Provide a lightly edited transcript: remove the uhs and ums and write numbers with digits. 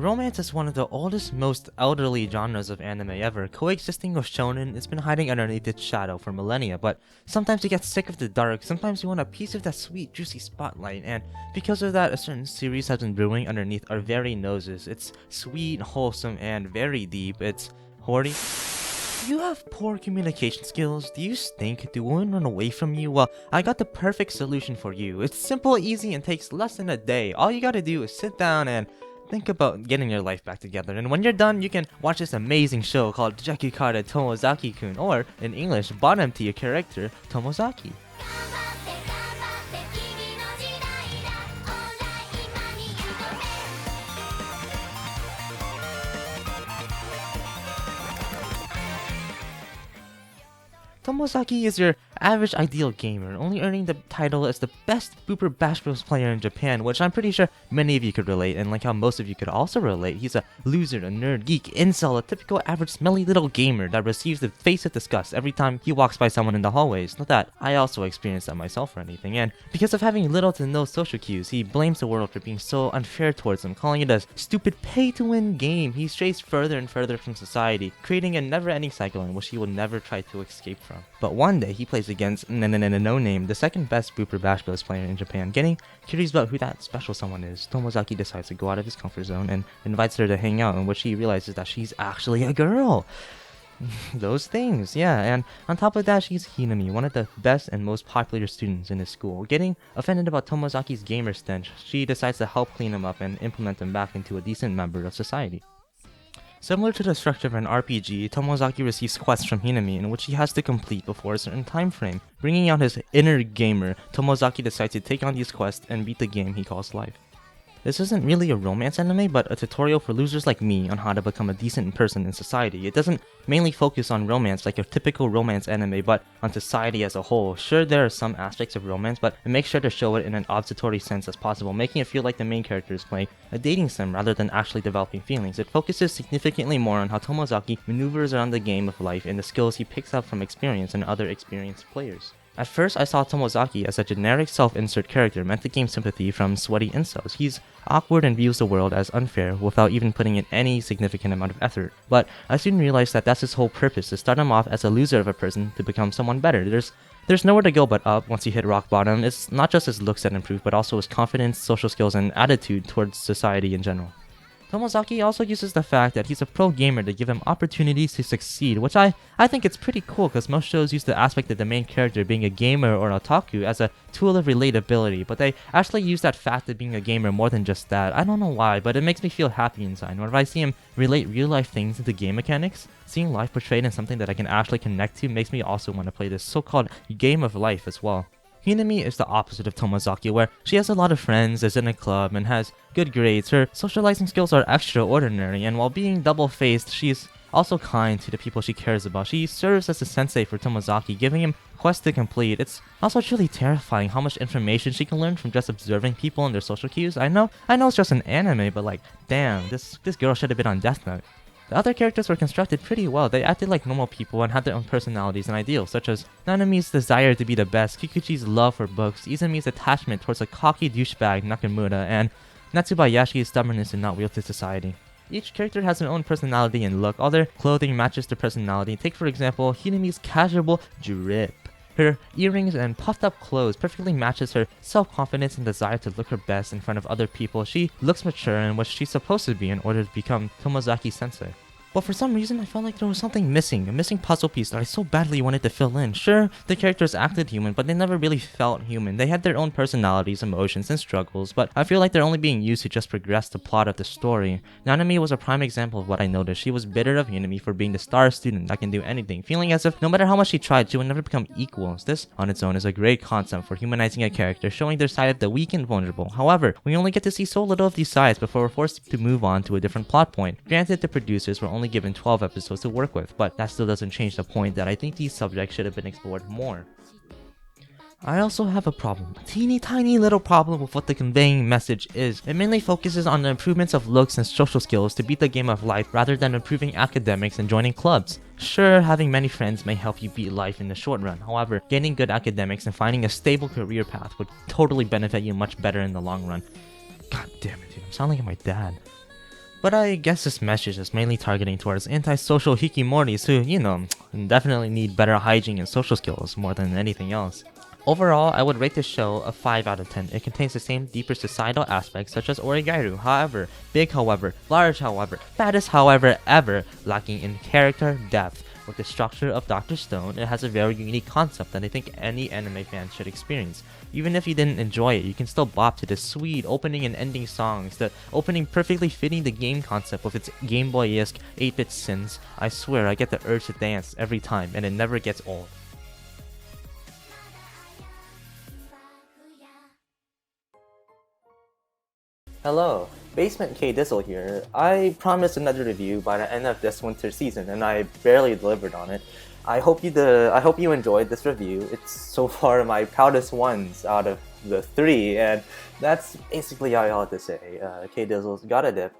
Romance is one of the oldest, most elderly genres of anime ever. Coexisting with shonen, it's been hiding underneath its shadow for millennia, but sometimes you get sick of the dark, sometimes you want a piece of that sweet, juicy spotlight, and because of that, a certain series has been brewing underneath our very noses. It's sweet, wholesome, and very deep. It's horny. Do you have poor communication skills? Do you stink? Do women run away from you? Well, I got the perfect solution for you. It's simple, easy, and takes less than a day. All you gotta do is sit down and think about getting your life back together, and when you're done, you can watch this amazing show called Jakukara Tomozaki-kun, or in English, bottom tier character Tomozaki. Tomozaki is your average ideal gamer, only earning the title as the best Booper Bash Bros player in Japan, which I'm pretty sure many of you could relate, and like how most of you could also relate, he's a loser, a nerd, geek, incel, a typical average smelly little gamer that receives the face of disgust every time he walks by someone in the hallways. Not that I also experienced that myself or anything, and because of having little to no social cues, he blames the world for being so unfair towards him, calling it a stupid pay-to-win game. He strays further and further from society, creating a never-ending cycle in which he will never try to escape from. But one day, he plays against No Name, the second best Booper Bash Bros player in Japan. Getting curious about who that special someone is, Tomozaki decides to go out of his comfort zone and invites her to hang out, in which he realizes that she's actually a girl. Those things, yeah, and on top of that, she's Hinami, one of the best and most popular students in his school. Getting offended about Tomozaki's gamer stench, she decides to help clean him up and implement him back into a decent member of society. Similar to the structure of an RPG, Tomozaki receives quests from Hinami in which he has to complete before a certain time frame. Bringing out his inner gamer, Tomozaki decides to take on these quests and beat the game he calls life. This isn't really a romance anime, but a tutorial for losers like me on how to become a decent person in society. It doesn't mainly focus on romance like a typical romance anime, but on society as a whole. Sure, there are some aspects of romance, but it makes sure to show it in an obligatory sense as possible, making it feel like the main character is playing a dating sim rather than actually developing feelings. It focuses significantly more on how Tomozaki maneuvers around the game of life and the skills he picks up from experience and other experienced players. At first, I saw Tomozaki as a generic self-insert character meant to gain sympathy from sweaty incels. He's awkward and views the world as unfair without even putting in any significant amount of effort. But I soon realized that that's his whole purpose, to start him off as a loser of a person to become someone better. There's nowhere to go but up once you hit rock bottom. It's not just his looks that improve, but also his confidence, social skills, and attitude towards society in general. Tomozaki also uses the fact that he's a pro gamer to give him opportunities to succeed, which I think it's pretty cool because most shows use the aspect of the main character being a gamer or an otaku as a tool of relatability, but they actually use that fact of being a gamer more than just that. I don't know why, but it makes me feel happy inside. Whenever I see him relate real life things into game mechanics, seeing life portrayed in something that I can actually connect to makes me also want to play this so-called game of life as well. Hinami is the opposite of Tomozaki, where she has a lot of friends, is in a club, and has good grades. Her socializing skills are extraordinary, and while being double-faced, she's also kind to the people she cares about. She serves as a sensei for Tomozaki, giving him quests to complete. It's also truly terrifying how much information she can learn from just observing people and their social cues. I know it's just an anime, but like, damn, this girl should have been on Death Note. The other characters were constructed pretty well. They acted like normal people and had their own personalities and ideals, such as Nanami's desire to be the best, Kikuchi's love for books, Izumi's attachment towards a cocky douchebag Nakamura, and Natsubayashi's stubbornness in not real to society. Each character has their own personality and look. All their clothing matches their personality. Take for example, Hinami's casual drip. Her earrings and puffed up clothes perfectly matches her self-confidence and desire to look her best in front of other people. She looks mature and what she's supposed to be in order to become Tomozaki sensei. But for some reason, I felt like there was something missing, a missing puzzle piece that I so badly wanted to fill in. Sure, the characters acted human, but they never really felt human. They had their own personalities, emotions, and struggles, but I feel like they're only being used to just progress the plot of the story. Nanami was a prime example of what I noticed. She was bitter of Hinami for being the star student that can do anything, feeling as if no matter how much she tried, she would never become equals. This, on its own, is a great concept for humanizing a character, showing their side of the weak and vulnerable. However, we only get to see so little of these sides before we're forced to move on to a different plot point. Granted, the producers were only given 12 episodes to work with, but that still doesn't change the point that I think these subjects should have been explored more. I also have a problem, a teeny tiny little problem with what the conveying message is. It mainly focuses on the improvements of looks and social skills to beat the game of life rather than improving academics and joining clubs. Sure, having many friends may help you beat life in the short run. However, gaining good academics and finding a stable career path would totally benefit you much better in the long run. God damn it, dude, I'm sounding like my dad. But I guess this message is mainly targeting towards antisocial hikimoris who, definitely need better hygiene and social skills more than anything else. Overall, I would rate this show a 5 out of 10. It contains the same deeper societal aspects such as Oregairu, however, big however, large however, fattest however ever, lacking in character depth. With the structure of Dr. Stone, it has a very unique concept that I think any anime fan should experience. Even if you didn't enjoy it, you can still bop to the sweet opening and ending songs, the opening perfectly fitting the game concept with its Game Boy-esque 8-bit synths. I swear I get the urge to dance every time, and it never gets old. Hello, Basement K Dizzle here. I promised another review by the end of this winter season, and I barely delivered on it. I hope you enjoyed this review. It's so far my proudest ones out of the 3, and that's basically all I have to say. K Dizzle's got a dip.